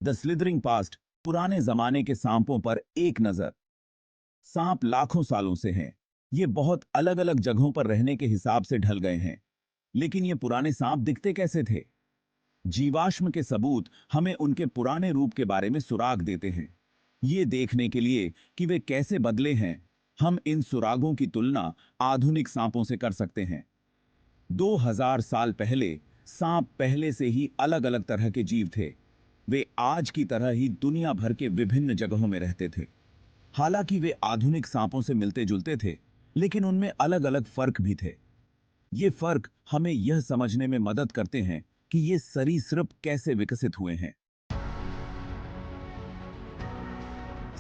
The slithering past, पुराने जमाने के सांपों पर एक नजर। सांप लाखों सालों से हैं। ये बहुत अलग अलग जगहों पर रहने के हिसाब से ढल गए हैं। लेकिन ये पुराने सांप दिखते कैसे थे? जीवाश्म के सबूत हमें उनके पुराने रूप के बारे में सुराग देते हैं। ये देखने के लिए कि वे कैसे बदले हैं, हम इन सुरागों की तुलना आधुनिक सांपों से कर सकते हैं। 2000 साल पहले सांप पहले से ही अलग अलग तरह के जीव थे। वे आज की तरह ही दुनिया भर के विभिन्न जगहों में रहते थे। हालांकि वे आधुनिक सांपों से मिलते जुलते थे, लेकिन उनमें अलग अलग फर्क भी थे। ये फर्क हमें यह समझने में मदद करते हैं कि ये सरीसृप कैसे विकसित हुए हैं।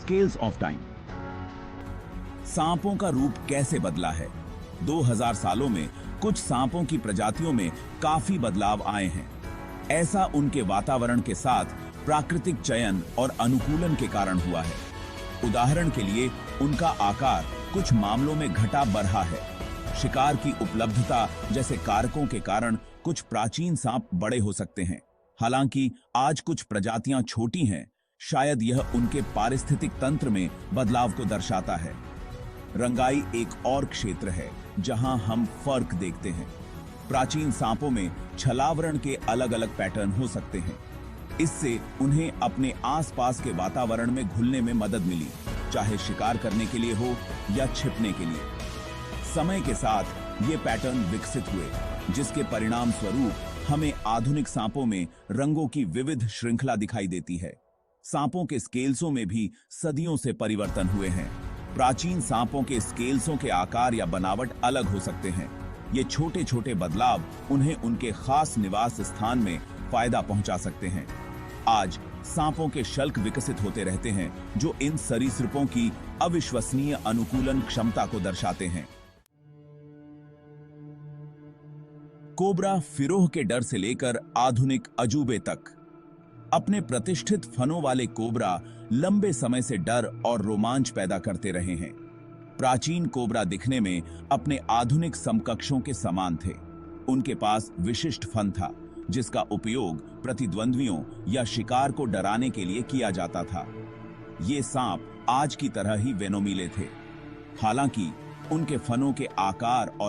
Scales of time. सांपों का रूप कैसे बदला है? 2000 सालों में कुछ सांपों की प्रजातियों में काफी बदलाव आए हैं। ऐसा उनके वातावरण के साथ प्राकृतिक चयन और अनुकूलन के कारण हुआ है। उदाहरण के लिए उनका आकार कुछ मामलों में घटा बढ़ा है। शिकार की उपलब्धता जैसे कारकों के कारण कुछ प्राचीन सांप बड़े हो सकते हैं। हालांकि आज कुछ प्रजातियां छोटी हैं, शायद यह उनके पारिस्थितिक तंत्र में बदलाव को दर्शाता है। रंगाई एक और क्षेत्र है जहां हम फर्क देखते हैं। प्राचीन सांपों में छलावरण के अलग अलग पैटर्न हो सकते हैं। इससे उन्हें अपने आसपास के वातावरण में घुलने में मदद मिली, चाहे शिकार करने के लिए हो या छिपने के लिए। समय के साथ ये पैटर्न विकसित हुए, जिसके परिणाम स्वरूप हमें आधुनिक सांपों में रंगों की विविध श्रृंखला दिखाई देती है। सांपों के स्केल्सों में भी सदियों से परिवर्तन हुए हैं। प्राचीन सांपों के स्केल्सों के आकार या बनावट अलग हो सकते हैं। ये छोटे छोटे बदलाव उन्हें उनके खास निवास स्थान में फायदा पहुंचा सकते हैं। आज सांपों के शल्क विकसित होते रहते हैं, जो इन सरीसृपों की अविश्वसनीय अनुकूलन क्षमता को दर्शाते हैं। कोबरा फिरोह के डर से लेकर आधुनिक अजूबे तक। अपने प्रतिष्ठित फनों वाले कोबरा लंबे समय से डर और रोमांच पैदा करते रहे हैं। प्राचीन कोबरा दिखने में अपने आधुनिक समकक्षों के समान थे। उनके पास विशिष्ट फन था, जिसका उपयोग प्रतिद्वंद्वियों या शिकार को डराने के लिए किया जाता था। ये सांप आज की तरह ही वेनोमिले थे। हालांकि उनके फनों के आकार और